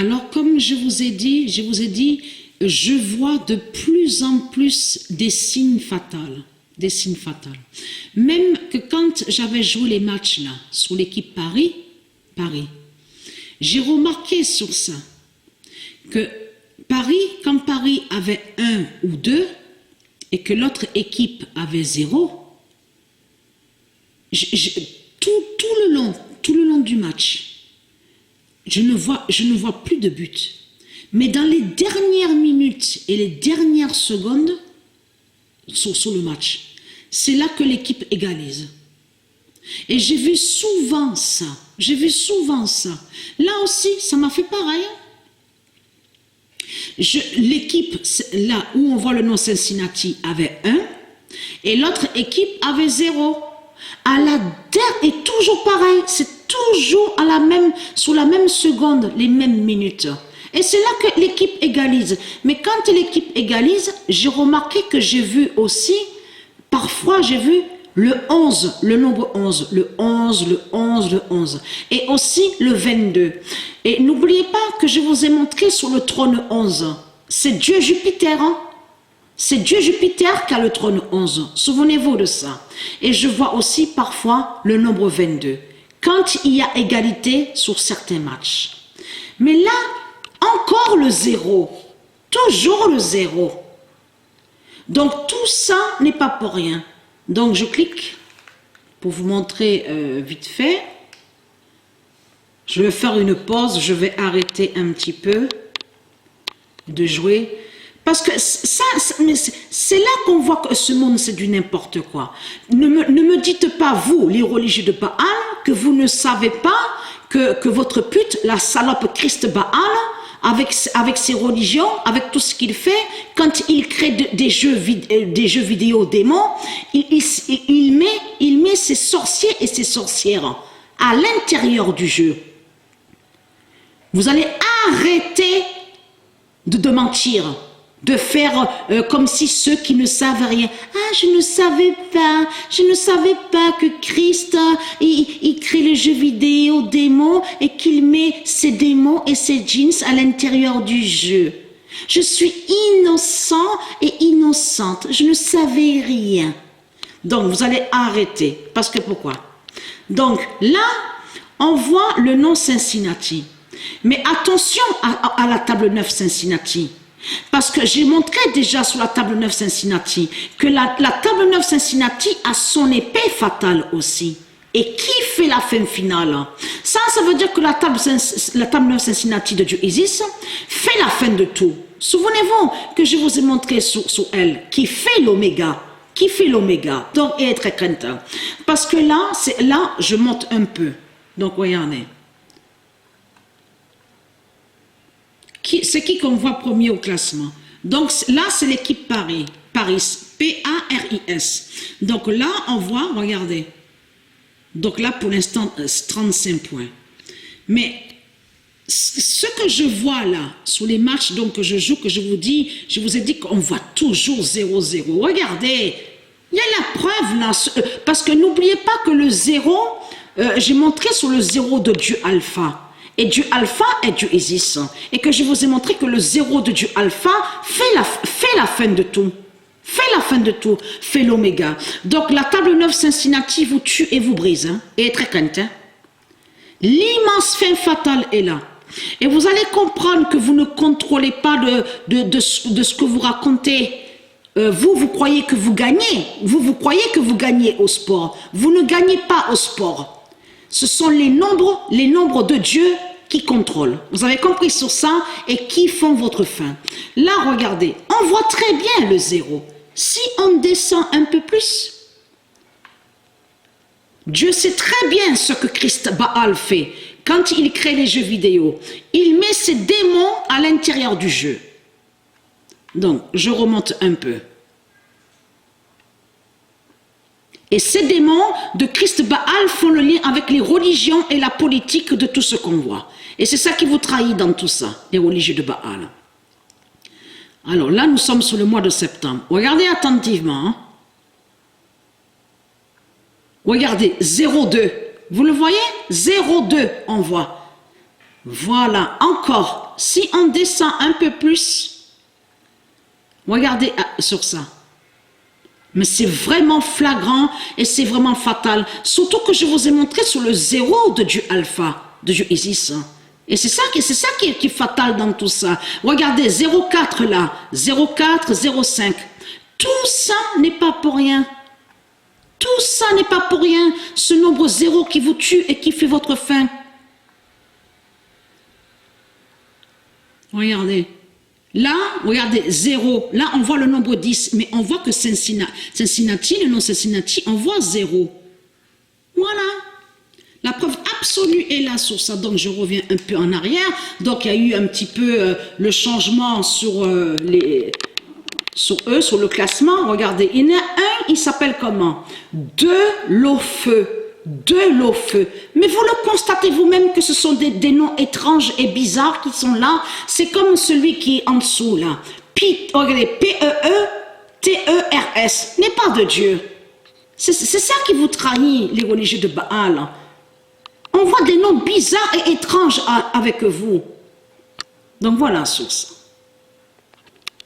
Alors, comme je vous ai dit, je vois de plus en plus des signes fatals. Des signes fatals. Même que quand j'avais joué les matchs là, sur l'équipe Paris, j'ai remarqué sur ça, que quand Paris avait 1 ou 2, et que l'autre équipe avait 0, tout le long du match, je ne vois plus de but. Mais dans les dernières minutes et les dernières secondes sur le match, c'est là que l'équipe égalise. Et j'ai vu souvent ça. Là aussi, ça m'a fait pareil. L'équipe, là où on voit le nom Cincinnati, avait 1 et l'autre équipe avait 0. Et toujours pareil, c'est toujours sur la même seconde, les mêmes minutes. Et c'est là que l'équipe égalise. Mais quand l'équipe égalise, j'ai remarqué que j'ai vu aussi, parfois j'ai vu le 11, le nombre 11, le 11, le 11, le 11. Et aussi le 22. Et n'oubliez pas que je vous ai montré sur le trône 11. C'est Dieu Jupiter, hein? C'est Dieu Jupiter qui a le trône 11. Souvenez-vous de ça. Et je vois aussi parfois le nombre 22. Quand il y a égalité sur certains matchs. Mais là, encore le 0. Toujours le 0. Donc tout ça n'est pas pour rien. Donc je clique pour vous montrer vite fait. Je vais faire une pause, je vais arrêter un petit peu de jouer. Parce que c'est là qu'on voit que ce monde c'est du n'importe quoi. Ne me dites pas, vous, les religieux de Baal, que vous ne savez pas que votre pute, la salope Christ Baal, avec ses religions, avec tout ce qu'il fait, quand il crée des jeux vidéo démons, il met ses sorciers et ses sorcières à l'intérieur du jeu. Vous allez arrêter de mentir, de faire comme si ceux qui ne savent rien. Ah, je ne savais pas que Christ, il crée les jeux vidéo démons et qu'il met ses démons et ses djinns à l'intérieur du jeu. Je suis innocent et innocente, je ne savais rien. Donc, vous allez arrêter. Parce que pourquoi? Donc, là, on voit le nom Cincinnati. Mais attention à la table 9 Cincinnati. Parce que j'ai montré déjà sur la table 9 Cincinnati que la table 9 Cincinnati a son épée fatale aussi. Et qui fait la fin finale? Ça veut dire que la table 9 Cincinnati de Dieu Isis fait la fin de tout. Souvenez-vous que je vous ai montré sur elle, qui fait l'oméga. Qui fait l'oméga. Donc, et être craintant. Parce que là, je monte un peu. Donc, regardez. C'est qui qu'on voit premier au classement? Donc là, c'est l'équipe Paris. P-A-R-I-S. Donc là, on voit, regardez. Donc là, pour l'instant, 35 points. Mais ce que je vois là, sur les matchs donc, que je joue, que je vous ai dit qu'on voit toujours 0-0. Regardez, il y a la preuve là. Parce que n'oubliez pas que le 0, j'ai montré sur le 0 de Dieu Alpha. Et Dieu Alpha est Dieu Isis. Et que je vous ai montré que le 0 de Dieu Alpha fait la fin de tout. Fait la fin de tout. Fait l'oméga. Donc la table 9 Cincinnati vous tue et vous brise. Hein, et est très crainte. Hein. L'immense fin fatale est là. Et vous allez comprendre que vous ne contrôlez pas de ce que vous racontez. Vous croyez que vous gagnez. Vous croyez que vous gagnez au sport. Vous ne gagnez pas au sport. Ce sont les nombres de Dieu qui contrôlent. Vous avez compris sur ça et qui font votre fin. Là, regardez, on voit très bien le 0. Si on descend un peu plus, Dieu sait très bien ce que Christ Baal fait. Quand il crée les jeux vidéo, il met ses démons à l'intérieur du jeu. Donc, je remonte un peu. Et ces démons de Christ Baal font le lien avec les religions et la politique de tout ce qu'on voit. Et c'est ça qui vous trahit dans tout ça, les religieux de Baal. Alors là, nous sommes sur le mois de septembre. Regardez attentivement. Hein. Regardez, 0,2. Vous le voyez? 0,2, on voit. Voilà, encore si on descend un peu plus, regardez sur ça. Mais c'est vraiment flagrant et c'est vraiment fatal. Surtout que je vous ai montré sur le 0 de Dieu alpha, de Dieu Isis. Et c'est ça qui est fatal dans tout ça. Regardez, 0,4 là, 0,4, 0,5. Tout ça n'est pas pour rien. Tout ça n'est pas pour rien. Ce nombre 0 qui vous tue et qui fait votre fin. Regardez. Là, regardez, 0. Là, on voit le nombre 10. Mais on voit que Cincinnati, le nom Cincinnati, on voit 0. Voilà. La preuve absolue est là sur ça. Donc, je reviens un peu en arrière. Donc, il y a eu un petit peu le changement sur sur le classement. Regardez, il y en a un, il s'appelle comment? De l'eau-feu. De l'eau-feu. Mais vous le constatez vous-même que ce sont des noms étranges et bizarres qui sont là. C'est comme celui qui est en dessous là. Regardez, P-E-E-T-E-R-S. N'est pas de Dieu. C'est ça qui vous trahit, les religieux de Baal. On voit des noms bizarres et étranges avec vous. Donc voilà, source.